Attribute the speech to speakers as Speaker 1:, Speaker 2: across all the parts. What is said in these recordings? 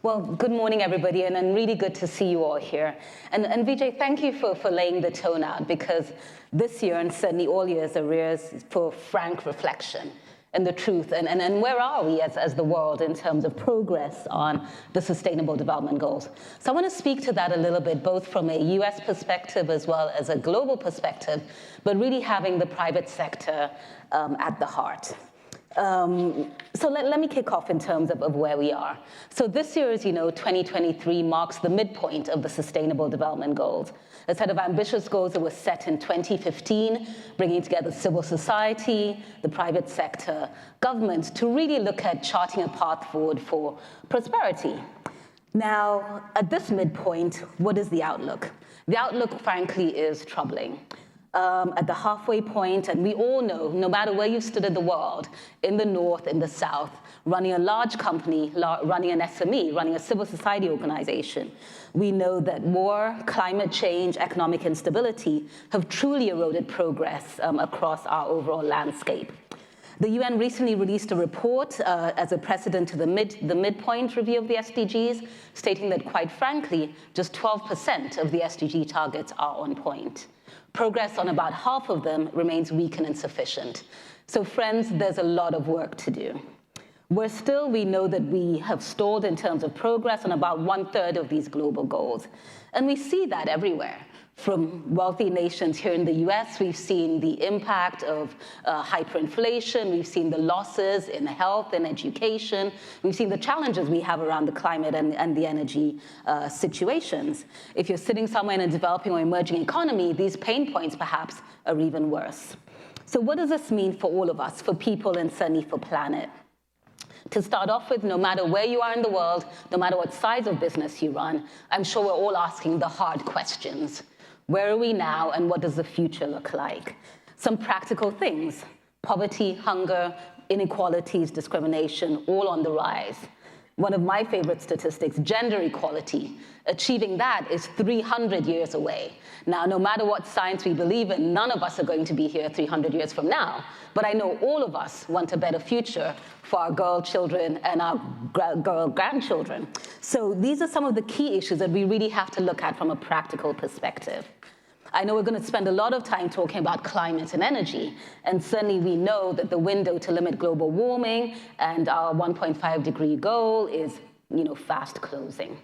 Speaker 1: Well, good morning, everybody, and really good to see you all here. And Vijay, thank you for laying the tone out, because this year, and certainly all years, are years for frank reflection and the truth, and where are we as the world in terms of progress on the Sustainable Development Goals. So I want to speak to that a little bit, both from a US perspective as well as a global perspective, but really having the private sector at the heart. So let me kick off in terms of where we are. So this year, as you know, 2023 marks the midpoint of the Sustainable Development Goals, a set of ambitious goals that were set in 2015, bringing together civil society, the private sector, government, to really look at charting a path forward for prosperity. Now, at this midpoint, what is the outlook? The outlook, frankly, is troubling. At the halfway point, and we all know, no matter where you stood in the world, in the North, in the South, running a large company, running an SME, running a civil society organization, we know that war, climate change, economic instability have truly eroded progress across our overall landscape. The UN recently released a report as a precedent to the midpoint review of the SDGs, stating that, quite frankly, just 12% of the SDG targets are on point. Progress on about half of them remains weak and insufficient. So friends, there's a lot of work to do. We know that we have stalled in terms of progress on about 1/3 of these global goals. And we see that everywhere. From wealthy nations here in the US, we've seen the impact of hyperinflation, we've seen the losses in health and education, we've seen the challenges we have around the climate and the energy situations. If you're sitting somewhere in a developing or emerging economy, these pain points perhaps are even worse. So what does this mean for all of us, for people and certainly for planet? To start off with, no matter where you are in the world, no matter what size of business you run, I'm sure we're all asking the hard questions. Where are we now, and what does the future look like? Some practical things: poverty, hunger, inequalities, discrimination, all on the rise. One of my favorite statistics, gender equality. Achieving that is 300 years away. Now, no matter what science we believe in, none of us are going to be here 300 years from now. But I know all of us want a better future for our girl children and our girl grandchildren. So these are some of the key issues that we really have to look at from a practical perspective. I know we're going to spend a lot of time talking about climate and energy, and certainly we know that the window to limit global warming and our 1.5-degree goal is, fast closing.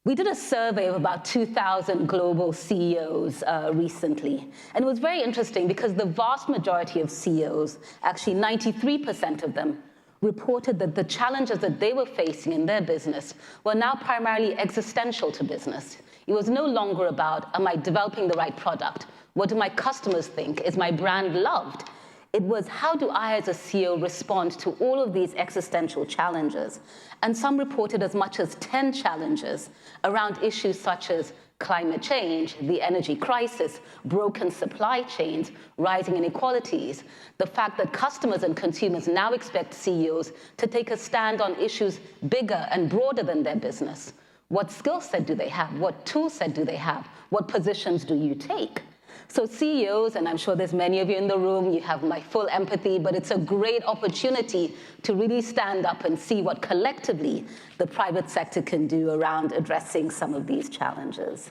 Speaker 1: We did a survey of about 2,000 global CEOs recently, and it was very interesting because the vast majority of CEOs, actually 93% of them, reported that the challenges that they were facing in their business were now primarily existential to business. It was no longer about, am I developing the right product? What do my customers think? Is my brand loved? It was, how do I as a CEO respond to all of these existential challenges? And some reported as much as 10 challenges around issues such as climate change, the energy crisis, broken supply chains, rising inequalities, the fact that customers and consumers now expect CEOs to take a stand on issues bigger and broader than their business. What skill set do they have? What tool set do they have? What positions do you take? So CEOs, and I'm sure there's many of you in the room, you have my full empathy, but it's a great opportunity to really stand up and see what collectively the private sector can do around addressing some of these challenges.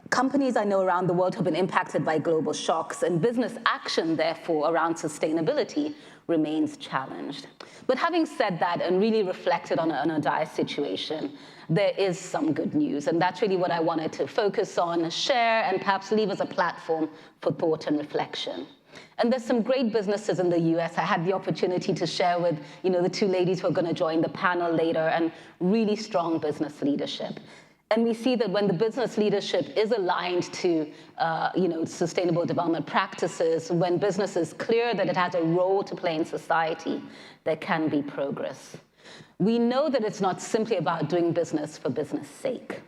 Speaker 1: Companies I know around the world have been impacted by global shocks, and business action, therefore, around sustainability remains challenged. But having said that and really reflected on a dire situation, there is some good news, and that's really what I wanted to focus on, share, and perhaps leave as a platform for thought and reflection. And there's some great businesses in the US. I had the opportunity to share with the two ladies who are going to join the panel later, and really strong business leadership. And we see that when the business leadership is aligned to sustainable development practices, when business is clear that it has a role to play in society, there can be progress. We know that it's not simply about doing business for business' sake.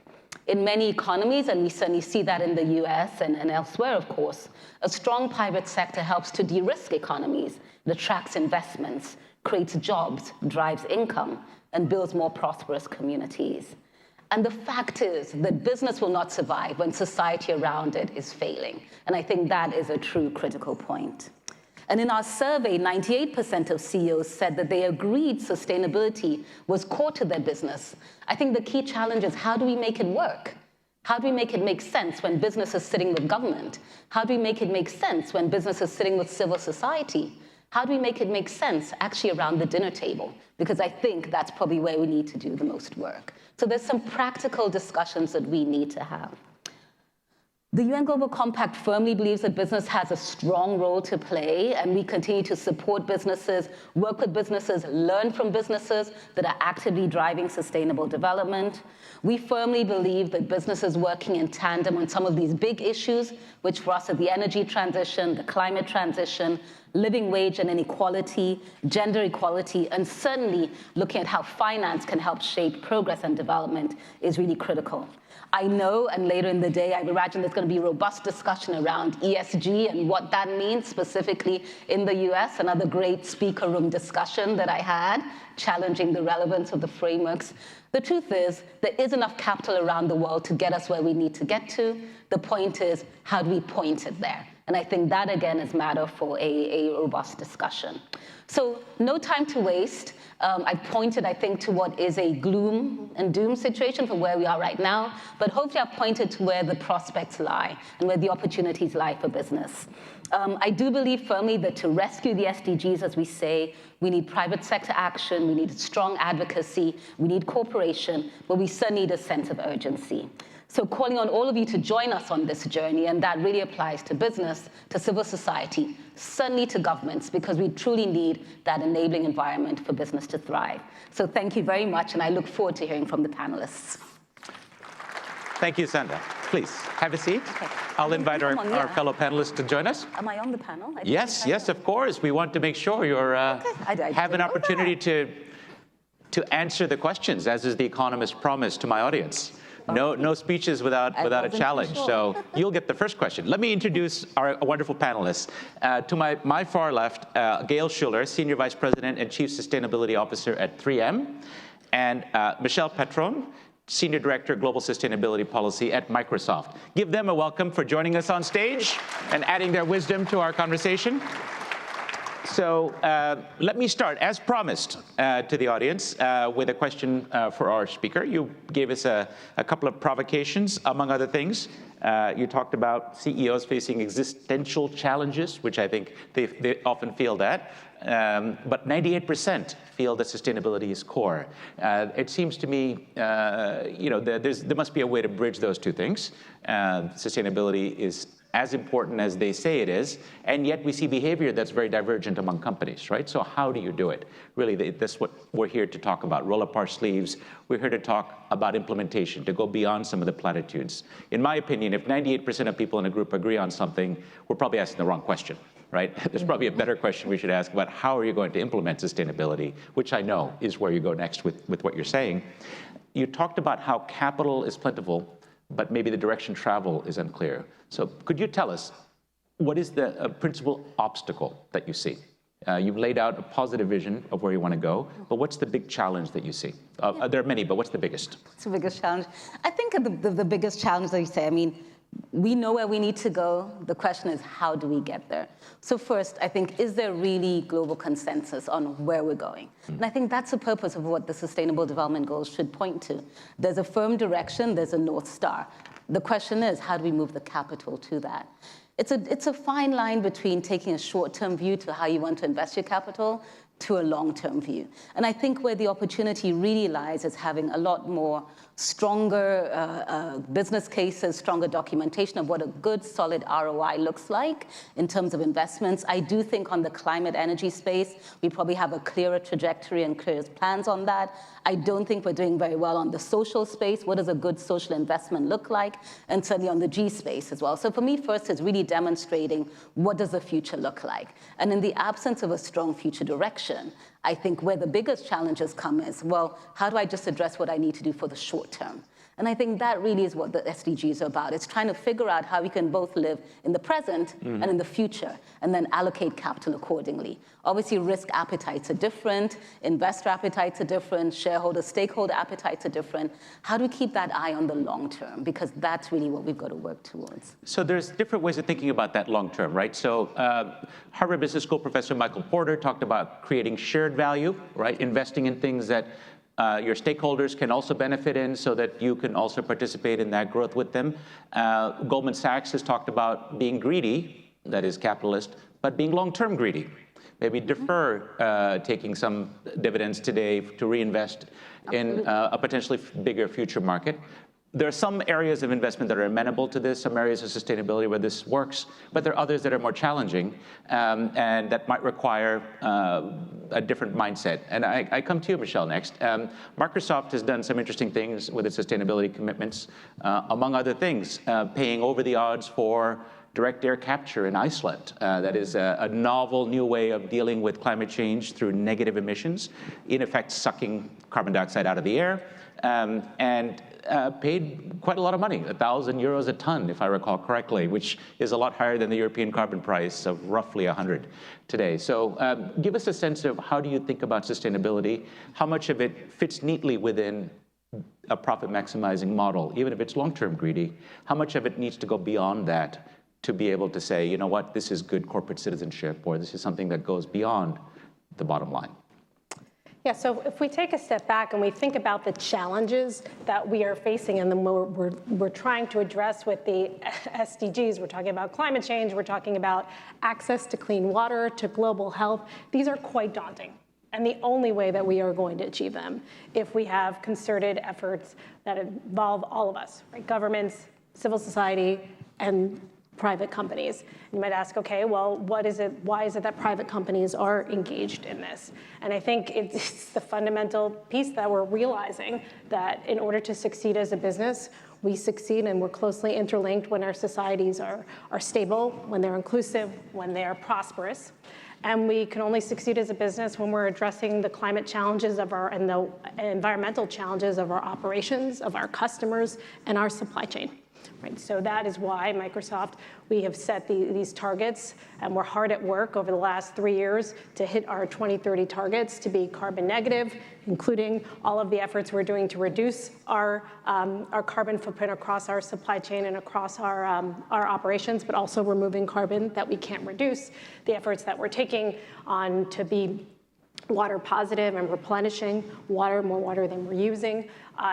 Speaker 1: In many economies, and we certainly see that in the US and elsewhere, of course, a strong private sector helps to de-risk economies. It attracts investments, creates jobs, drives income, and builds more prosperous communities. And the fact is that business will not survive when society around it is failing. And I think that is a true critical point. And in our survey, 98% of CEOs said that they agreed sustainability was core to their business. I think the key challenge is, how do we make it work? How do we make it make sense when business is sitting with government? How do we make it make sense when business is sitting with civil society? How do we make it make sense actually around the dinner table? Because I think that's probably where we need to do the most work. So there's some practical discussions that we need to have. The UN Global Compact firmly believes that business has a strong role to play, and we continue to support businesses, work with businesses, learn from businesses that are actively driving sustainable development. We firmly believe that businesses working in tandem on some of these big issues, which for us are the energy transition, the climate transition, living wage and inequality, gender equality, and certainly looking at how finance can help shape progress and development is really critical. I know, and later in the day, I imagine there's going to be robust discussion around ESG and what that means specifically in the US, another great speaker room discussion that I had, challenging the relevance of the frameworks. The truth is, there is enough capital around the world to get us where we need to get to. The point is, how do we point it there? And I think that, again, is matter for a robust discussion. So no time to waste. I've pointed, I think, to what is a gloom and doom situation for where we are right now, but hopefully I've pointed to where the prospects lie and where the opportunities lie for business. I do believe firmly that to rescue the SDGs, as we say, we need private sector action, we need strong advocacy, we need cooperation, but we certainly need a sense of urgency. So calling on all of you to join us on this journey, and that really applies to business, to civil society, certainly to governments, because we truly need that enabling environment for business to thrive. So thank you very much, and I look forward to hearing from the panelists.
Speaker 2: Thank you, Sandra. Please, have a seat. Okay. I'll invite our fellow panelists to join us.
Speaker 1: Am I on the panel?
Speaker 2: Yes, of course. We want to make sure you have an opportunity to answer the questions, as is the Economist promise to my audience. No speeches without a challenge. Sure. So you'll get the first question. Let me introduce our wonderful panelists. To my far left, Gail Schuller, Senior Vice President and Chief Sustainability Officer at 3M, and Michelle Petron, Senior Director, Global Sustainability Policy at Microsoft. Give them a welcome for joining us on stage and adding their wisdom to our conversation. So let me start, as promised, to the audience with a question for our speaker. You gave us a couple of provocations, among other things. You talked about CEOs facing existential challenges, which I think they often feel that. But 98% feel that sustainability is core. It seems to me, there must be a way to bridge those two things. Sustainability is as important as they say it is, and yet we see behavior that's very divergent among companies, right? So how do you do it? Really, that's what we're here to talk about. Roll up our sleeves. We're here to talk about implementation, to go beyond some of the platitudes. In my opinion, if 98% of people in a group agree on something, we're probably asking the wrong question, right? There's probably a better question we should ask about how are you going to implement sustainability, which I know is where you go next with what you're saying. You talked about how capital is plentiful, but maybe the direction travel is unclear. So could you tell us, what is the principal obstacle that you see? You've laid out a positive vision of where you want to go, but what's the big challenge that you see? There are many, but what's the biggest?
Speaker 1: What's the biggest challenge? I think the biggest challenge that you say, we know where we need to go. The question is, how do we get there? So first, I think, is there really global consensus on where we're going? And I think that's the purpose of what the Sustainable Development Goals should point to. There's a firm direction, there's a North Star. The question is, how do we move the capital to that? It's a fine line between taking a short-term view to how you want to invest your capital to a long-term view. And I think where the opportunity really lies is having a lot more stronger business cases, stronger documentation of what a good, solid ROI looks like in terms of investments. I do think on the climate energy space, we probably have a clearer trajectory and clearer plans on that. I don't think we're doing very well on the social space. What does a good social investment look like? And certainly on the G space as well. So for me, first, it's really demonstrating what does the future look like? And in the absence of a strong future direction, I think where the biggest challenges come is, well, how do I just address what I need to do for the short term? And I think that really is what the SDGs are about. It's trying to figure out how we can both live in the present and in the future, and then allocate capital accordingly. Obviously, risk appetites are different, investor appetites are different, shareholder, stakeholder appetites are different. How do we keep that eye on the long term? Because that's really what we've got to work towards.
Speaker 2: So there's different ways of thinking about that long term, right? So Harvard Business School professor Michael Porter talked about creating shared value, right? Investing in things that your stakeholders can also benefit in so that you can also participate in that growth with them. Goldman Sachs has talked about being greedy, that is capitalist, but being long-term greedy. Maybe defer taking some dividends today to reinvest in a potentially bigger future market. There are some areas of investment that are amenable to this, some areas of sustainability where this works, but there are others that are more challenging and that might require a different mindset. And I come to you, Michelle, next. Microsoft has done some interesting things with its sustainability commitments, among other things, paying over the odds for direct air capture in Iceland. That is a novel new way of dealing with climate change through negative emissions, in effect sucking carbon dioxide out of the air, and paid quite a lot of money, €1,000 a ton, if I recall correctly, which is a lot higher than the European carbon price of roughly 100 today. So give us a sense of how do you think about sustainability, how much of it fits neatly within a profit maximizing model, even if it's long-term greedy, how much of it needs to go beyond that to be able to say, you know what, this is good corporate citizenship, or this is something that goes beyond the bottom line?
Speaker 3: Yeah, so if we take a step back and we think about the challenges that we are facing and then we're trying to address with the SDGs, we're talking about climate change, we're talking about access to clean water, to global health, these are quite daunting. And the only way that we are going to achieve them if we have concerted efforts that involve all of us, right? Governments, civil society, and private companies. You might ask, okay, well, why is it that private companies are engaged in this? And I think it's the fundamental piece that we're realizing that in order to succeed as a business, we succeed and we're closely interlinked when our societies are stable, when they're inclusive, when they are prosperous. And we can only succeed as a business when we're addressing the climate challenges and the environmental challenges of our operations, of our customers, and our supply chain. Right, so that is why Microsoft, we have set these targets, and we're hard at work over the last 3 years to hit our 2030 targets to be carbon negative, including all of the efforts we're doing to reduce our carbon footprint across our supply chain and across our operations, but also removing carbon that we can't reduce, the efforts that we're taking on to be water positive and replenishing water, more water than we're using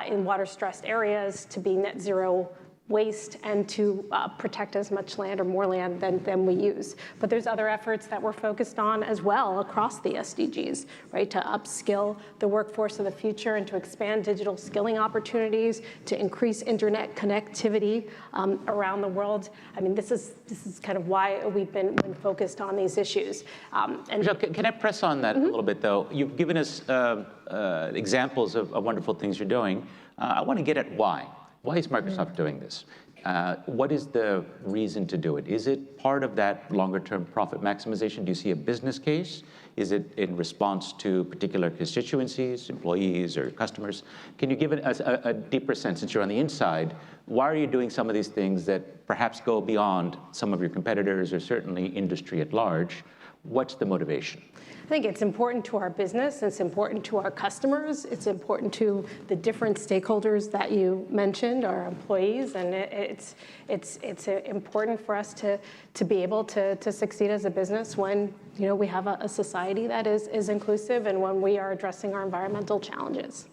Speaker 3: in water-stressed areas, to be net zero waste, and to protect as much land or more land than we use. But there's other efforts that we're focused on as well across the SDGs, right? To upskill the workforce of the future and to expand digital skilling opportunities, to increase internet connectivity around the world. I mean, this is kind of why we've been focused on these issues.
Speaker 2: Michelle, can I press on that a little bit, though? You've given us examples of wonderful things you're doing. I want to get at why. Why is Microsoft doing this? What is the reason to do it? Is it part of that longer-term profit maximization? Do you see a business case? Is it in response to particular constituencies, employees, or customers? Can you give us a deeper sense, since you're on the inside, why are you doing some of these things that perhaps go beyond some of your competitors or certainly industry at large? What's the motivation?
Speaker 3: I think it's important to our business, it's important to our customers, it's important to the different stakeholders that you mentioned, our employees, and it's important for us to be able to succeed as a business when we have a society that is inclusive and when we are addressing our environmental challenges.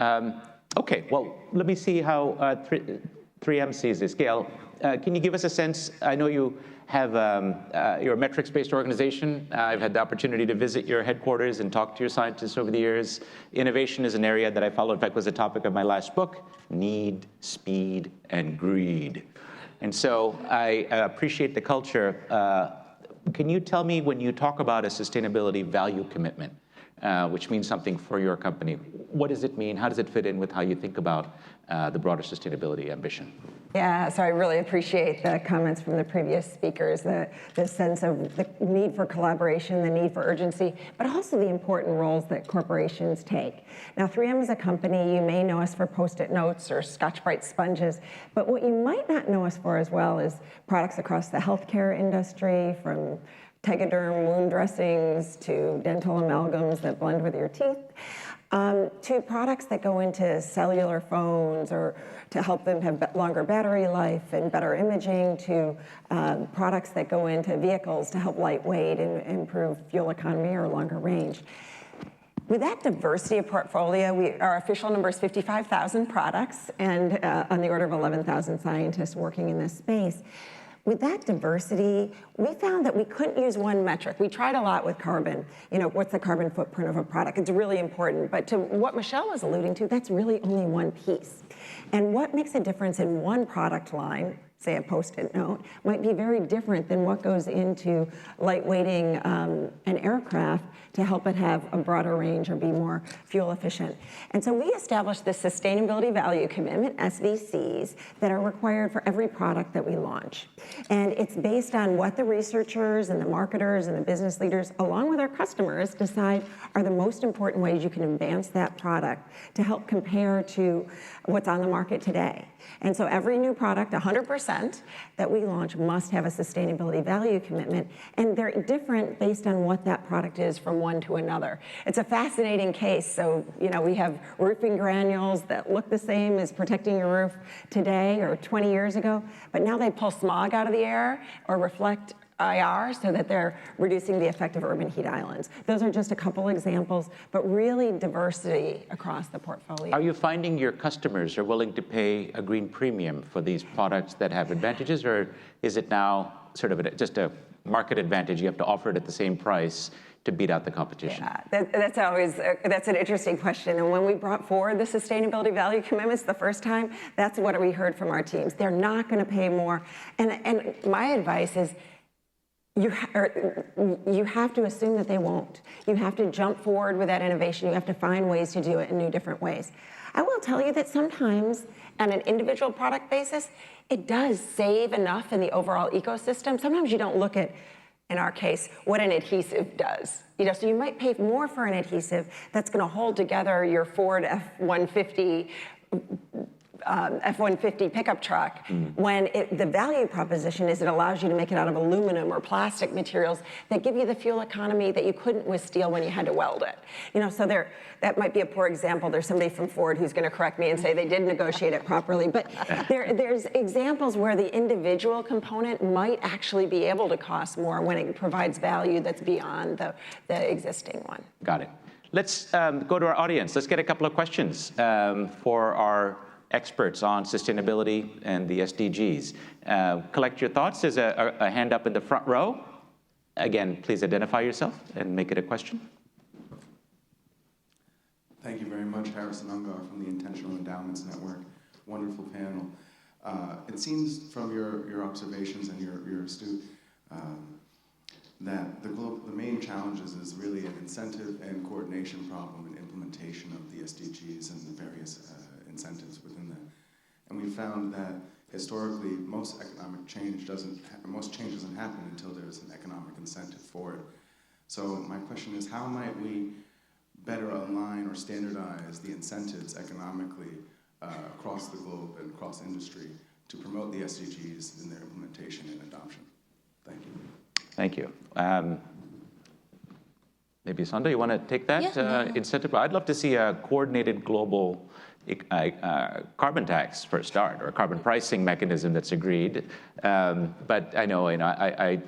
Speaker 2: Okay, well, let me see how 3M sees this. Gail, can you give us a sense? I know you have you're a metrics-based organization. I've had the opportunity to visit your headquarters and talk to your scientists over the years. Innovation is an area that I follow. In fact, was the topic of my last book: need, speed, and greed. And so I appreciate the culture. Can you tell me, when you talk about a sustainability value commitment, which means something for your company. What does it mean? How does it fit in with how you think about the broader sustainability ambition?
Speaker 4: Yeah, so I really appreciate the comments from the previous speakers, the sense of the need for collaboration, the need for urgency, but also the important roles that corporations take. Now, 3M is a company, you may know us for Post-it notes or Scotch-Brite sponges, but what you might not know us for as well is products across the healthcare industry, from Tegaderm wound dressings to dental amalgams that blend with your teeth, to products that go into cellular phones or to help them have longer battery life and better imaging, to products that go into vehicles to help lightweight and improve fuel economy or longer range. With that diversity of portfolio, our official number is 55,000 products and on the order of 11,000 scientists working in this space. With that diversity, we found that we couldn't use one metric. We tried a lot with carbon. You know, what's the carbon footprint of a product? It's really important. But to what Michelle was alluding to, that's really only one piece. And what makes a difference in one product line, say a Post-it note, might be very different than what goes into lightweighting an aircraft to help it have a broader range or be more fuel efficient. And so we established the Sustainability Value Commitment, SDGs, that are required for every product that we launch. And it's based on what the researchers and the marketers and the business leaders, along with our customers, decide are the most important ways you can advance that product to help compare to what's on the market today. And so every new product, 100%, that we launch must have a sustainability value commitment, and they're different based on what that product is from one to another. It's a fascinating case. So, you know, we have roofing granules that look the same as protecting your roof today or 20 years ago, but now they pull smog out of the air or reflect IR so that they're reducing the effect of urban heat islands. Those are just a couple examples, but really diversity across the portfolio.
Speaker 2: Are you finding your customers are willing to pay a green premium for these products that have advantages, or is it now sort of just a market advantage? You have to offer it at the same price to beat out the competition?
Speaker 4: Yeah, that's an interesting question. And when we brought forward the sustainability value commitments the first time, that's what we heard from our teams. They're not going to pay more. And my advice is, you have to assume that they won't. You have to jump forward with that innovation. You have to find ways to do it in new different ways. I will tell you that sometimes on an individual product basis, it does save enough in the overall ecosystem. Sometimes you don't look at, in our case, what an adhesive does. You know, so you might pay more for an adhesive that's going to hold together your Ford F-150 pickup truck, when the value proposition is it allows you to make it out of aluminum or plastic materials that give you the fuel economy that you couldn't with steel when you had to weld it. You know, so that might be a poor example. There's somebody from Ford who's going to correct me and say they didn't negotiate it properly. But there's examples where the individual component might actually be able to cost more when it provides value that's beyond the existing one.
Speaker 2: Got it. Let's go to our audience. Let's get a couple of questions for our experts on sustainability and the SDGs. Collect your thoughts. There's a hand up in the front row. Again, please identify yourself and make it a question.
Speaker 5: Thank you very much, Harrison Ungar from the Intentional Endowments Network. Wonderful panel. It seems from your observations and your astute that the main challenges is really an incentive and coordination problem in implementation of the SDGs and the various incentives within that. And we found that historically most change doesn't happen until there's an economic incentive for it. So my question is, how might we better align or standardize the incentives economically across the globe and across industry to promote the SDGs in their implementation and adoption? Thank you.
Speaker 2: Thank you. Maybe Sandra, you want to take that incentive? I'd love to see a coordinated global carbon tax for a start, or a carbon pricing mechanism that's agreed. But I know, I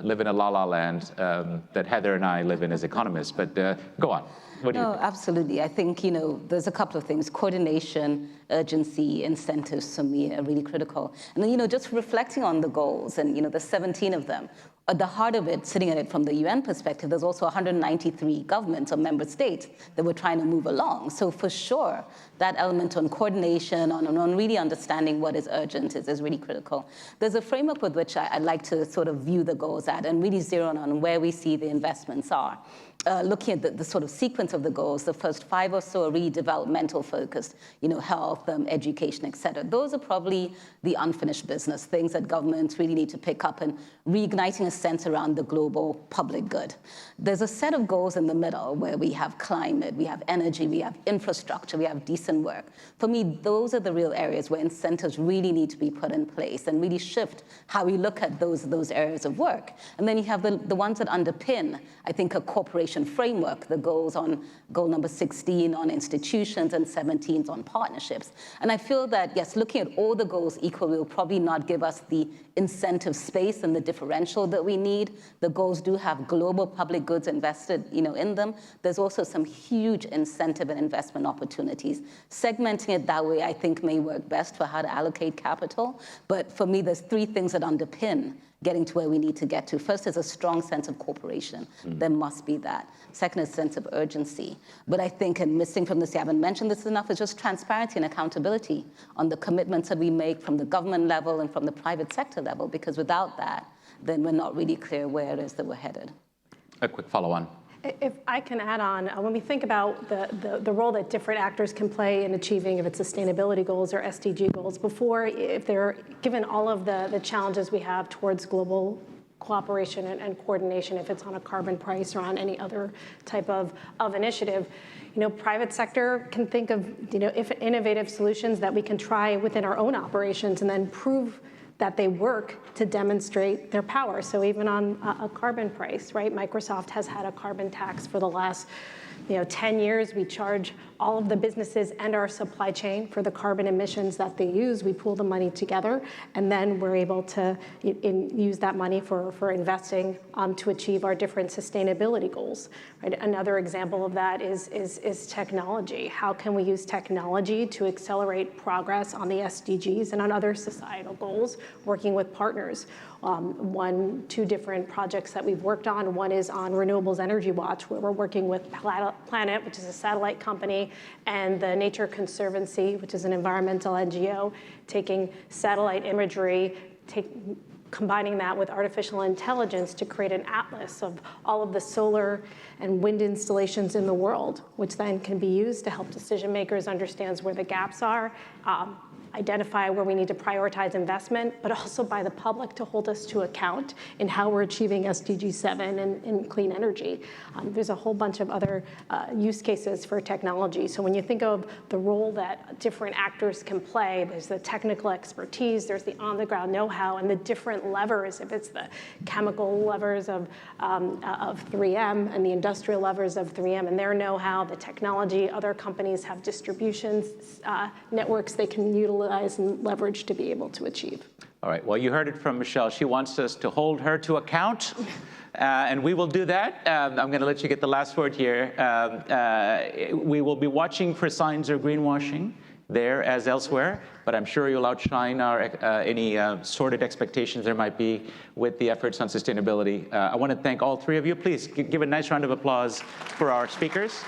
Speaker 2: live in a la-la land that Heather and I live in as economists. But go on. What do you think?
Speaker 1: Absolutely. I think, there's a couple of things. Coordination, urgency, incentives for me are really critical. And then, just reflecting on the goals and, the 17 of them, at the heart of it, sitting at it from the UN perspective, there's also 193 governments or member states that we're trying to move along. So for sure, that element on coordination, on really understanding what is urgent is really critical. There's a framework with which I'd like to sort of view the goals at and really zero in on where we see the investments are. looking at the sort of sequence of the goals, the first 5 or so are really developmental focused, health, education, et cetera. Those are probably the unfinished business, things that governments really need to pick up and reigniting a sense around the global public good. There's a set of goals in the middle where we have climate, we have energy, we have infrastructure, we have decent work. For me, those are the real areas where incentives really need to be put in place and really shift how we look at those areas of work. And then you have the ones that underpin, I think, a corporation framework, the goals on goal number 16 on institutions and 17 on partnerships. And I feel that, yes, looking at all the goals equally will probably not give us the incentive space and the differential that we need. The goals do have global public goods invested, in them. There's also some huge incentive and investment opportunities. Segmenting it that way, I think, may work best for how to allocate capital. But for me, there's 3 things that underpin getting to where we need to get to. First is a strong sense of cooperation. There must be that. Second is a sense of urgency. But I think, and missing from this, I haven't mentioned this enough, is just transparency and accountability on the commitments that we make from the government level and from the private sector level, because without that, then we're not really clear where it is that we're headed.
Speaker 2: A quick follow-on.
Speaker 3: If I can add on, when we think about the role that different actors can play in achieving, if it's sustainability goals or SDG goals, before, if they're given all of the challenges we have towards global cooperation and coordination, if it's on a carbon price or on any other type of initiative, private sector can think of, if innovative solutions that we can try within our own operations and then prove that they work to demonstrate their power. So even on a carbon price, right? Microsoft has had a carbon tax for the last 10 years. We charge all of the businesses and our supply chain for the carbon emissions that they use. We pool the money together, and then we're able to use that money for investing to achieve our different sustainability goals. Right? Another example of that is technology. How can we use technology to accelerate progress on the SDGs and on other societal goals, working with partners? 2 different projects that we've worked on. One is on Renewables Energy Watch, where we're working with Planet, which is a satellite company, and the Nature Conservancy, which is an environmental NGO, taking satellite imagery, combining that with artificial intelligence to create an atlas of all of the solar and wind installations in the world, which then can be used to help decision makers understand where the gaps are, identify where we need to prioritize investment, but also by the public to hold us to account in how we're achieving SDG 7 and clean energy. There's a whole bunch of other use cases for technology. So when you think of the role that different actors can play, there's the technical expertise, there's the on-the-ground know-how, and the different levers, if it's the chemical levers of 3M and the industrial levers of 3M and their know-how, the technology, other companies have distributions, networks they can utilize and leverage to be able to achieve.
Speaker 2: All right, well, you heard it from Michelle. She wants us to hold her to account, and we will do that. I'm going to let you get the last word here. We will be watching for signs of greenwashing there as elsewhere, but I'm sure you'll outshine any sordid expectations there might be with the efforts on sustainability. I want to thank all 3 of you. Please give a nice round of applause for our speakers.